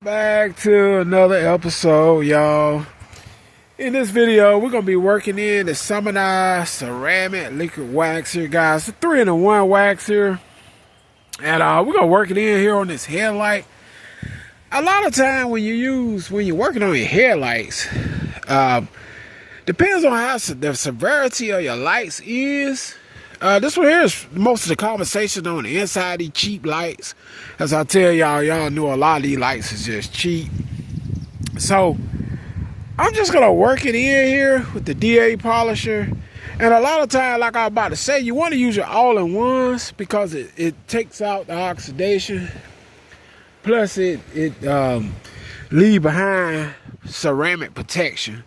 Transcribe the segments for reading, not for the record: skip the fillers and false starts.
Back to another episode, y'all. In this video, we're gonna be working in the Simoniz ceramic liquid wax here, guys. It's a 3-in-1 wax here, and we're gonna work it in here on this headlight. A lot of time when you're working on your headlights, depends on how the severity of your lights is. This one here is most of the conversation on the inside of these cheap lights. As I tell y'all know a lot of these lights is just cheap. So I'm just gonna work it in here with the DA polisher. And a lot of times, like I was about to say, you want to use your all-in-ones because it takes out the oxidation. Plus it leave behind ceramic protection.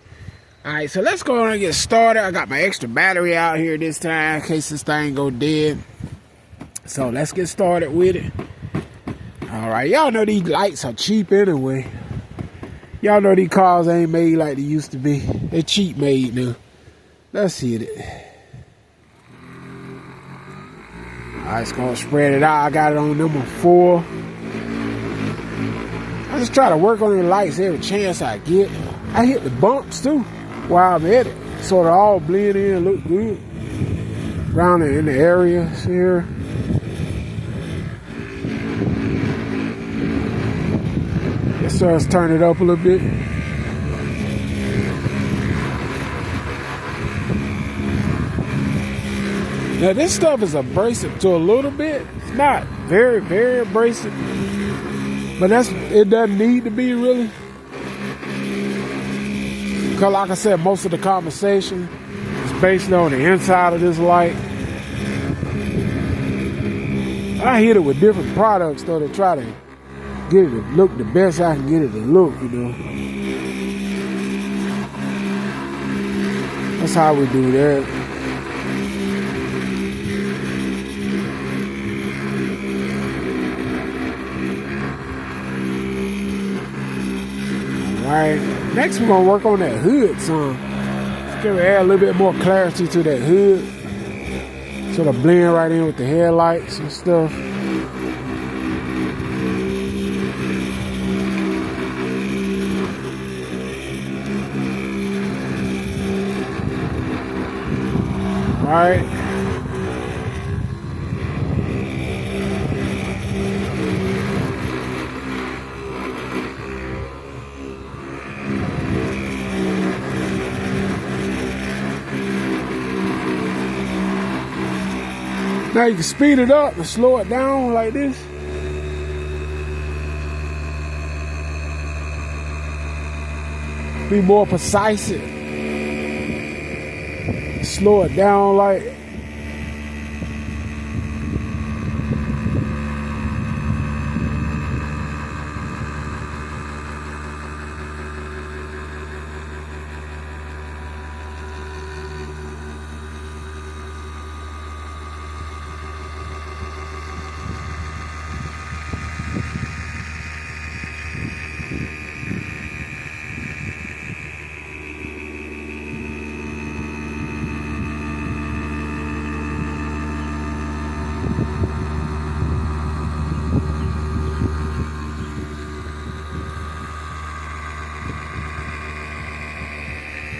Alright, so let's go on and get started. I got my extra battery out here this time in case this thing go dead. So let's get started with it. Alright, y'all know these lights are cheap anyway. Y'all know these cars ain't made like they used to be. They're cheap made now. Let's hit it. Alright, it's gonna spread it out. I got it on number 4. I just try to work on the lights every chance I get. I hit the bumps too while I'm at it, so it all blend in and look good around in the areas here. Yes, sir. Let's turn it up a little bit. Now this stuff is abrasive to a little bit. It's not very, very abrasive, but it doesn't need to be really. Because like I said, most of the conversation is based on the inside of this light. I hit it with different products though to try to get it to look the best I can get it to look, you know. That's how we do that. Alright, next we're gonna work on that hood some. Let's give it add a little bit more clarity to that hood. Sort of blend right in with the headlights and stuff. Alright. Now you can speed it up and slow it down like this. Be more precise. Slow it down like.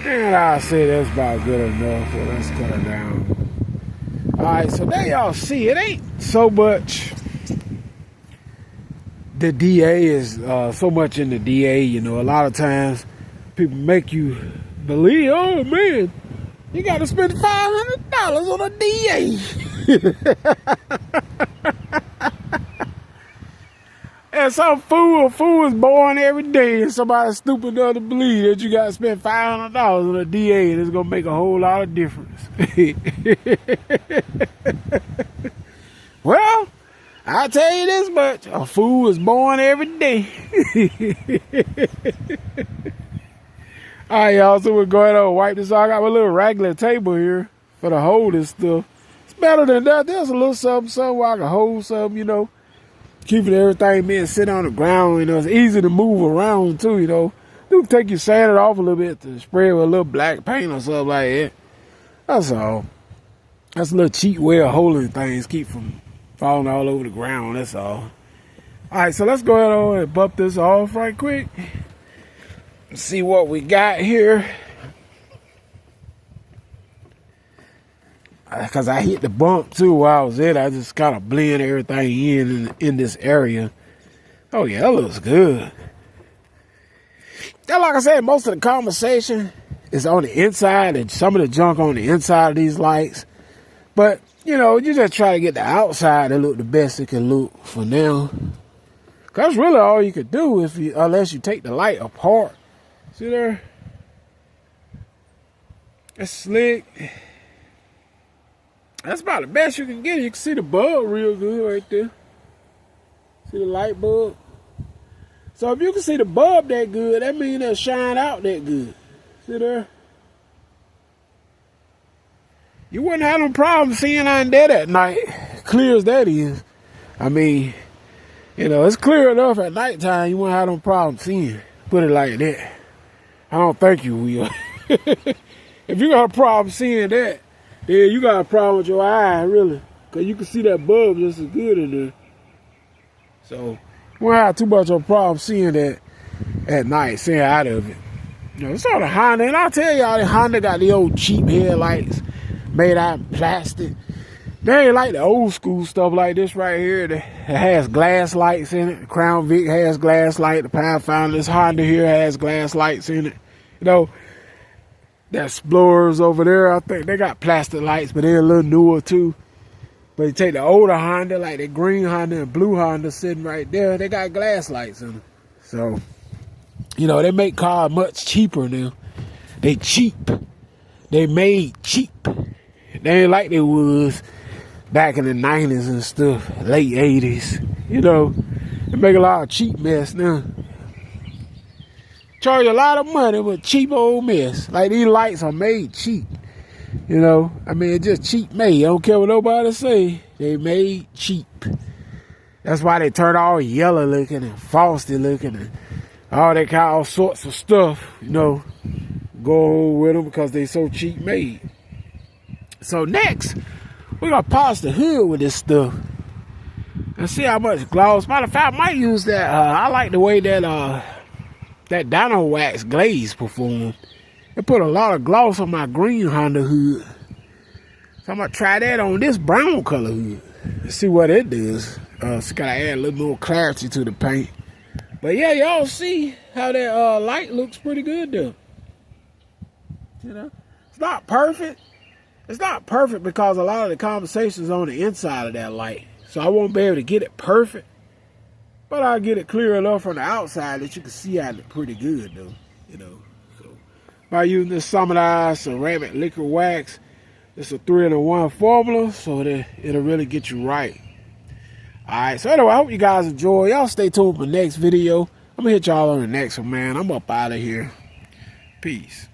And I'll say that's about good enough, so let's cut it down. Alright, so there y'all see, it ain't so much the DA is so much in the DA, you know. A lot of times people make you believe, oh man, you got to spend $500 on a DA. And some fool is born every day, and somebody stupid enough to believe that you got to spend $500 on a DA, and it's gonna make a whole lot of difference. Well, I'll tell you this much: a fool is born every day. All right, y'all. So we're going to wipe this off. I got my little regular table here for to hold this stuff. It's better than that. There's a little something where I can hold something, you know. Keeping everything being sit on the ground, you know, it's easy to move around too, you know. Do take your sand it off a little bit to spray it with a little black paint or something like that. That's all. That's a little cheap way of holding things, keep from falling all over the ground, that's all. All right, so let's go ahead on and bump this off right quick. See what we got here. Because I hit the bump too while I was in. I just kind of blend everything in this area. Oh yeah, that looks good. Now, like I said, most of the conversation is on the inside and some of the junk on the inside of these lights. But, you know, you just try to get the outside to look the best it can look for now. That's really all you could do unless you take the light apart. See there? That's slick. That's about the best you can get. You can see the bulb real good right there. See the light bulb? So if you can see the bulb that good, that means it'll shine out that good. See there? You wouldn't have no problem seeing on that at night. Clear as that is. I mean, you know, it's clear enough at nighttime. You wouldn't have no problem seeing. Put it like that. I don't think you will. If you got a problem seeing that, then you got a problem with your eye, really. Because you can see that bulb just as good in there. So, you won't have too much of a problem seeing that at night, seeing out of it. You know, it's on the Honda. And I'll tell y'all, the Honda got the old cheap headlights made out of plastic. They ain't like the old school stuff like this right here that has glass lights in it. The Crown Vic has glass light. The Pathfinder, this Honda here has glass lights in it. You know, that Explorers over there, I think they got plastic lights, but they're a little newer too. But you take the older Honda, like the green Honda and blue Honda sitting right there, they got glass lights in them. So, you know, they make cars much cheaper now. They cheap. They made cheap. They ain't like they was back in the 90s and stuff, late 80s. You know, they make a lot of cheap mess now. Charge a lot of money with cheap old mess. Like these lights are made cheap. You know, I mean, it's just cheap made. I don't care what nobody say. They made cheap. That's why they turn all yellow looking and frosty looking and all sorts of stuff, you know, go with them because they so cheap made. So next, we're going to polish the hood with this stuff and see how much gloss. Matter of fact, I might use that. I like the way that Dyno Wax glaze performed. It put a lot of gloss on my green Honda hood. So I'm going to try that on this brown color hood. See what it does. It's got to add a little more clarity to the paint. But yeah, y'all see how that light looks pretty good though. You know, it's not perfect. It's not perfect because a lot of the conversation's on the inside of that light. So I won't be able to get it perfect. But I'll get it clear enough from the outside that you can see out it pretty good though. You know. So by using this Simoniz ceramic liquid wax, it's a 3-in-1 formula, so that it'll really get you right. Alright, so anyway, I hope you guys enjoy. Y'all stay tuned for the next video. I'm gonna hit y'all on the next one, man. I'm up out of here. Peace.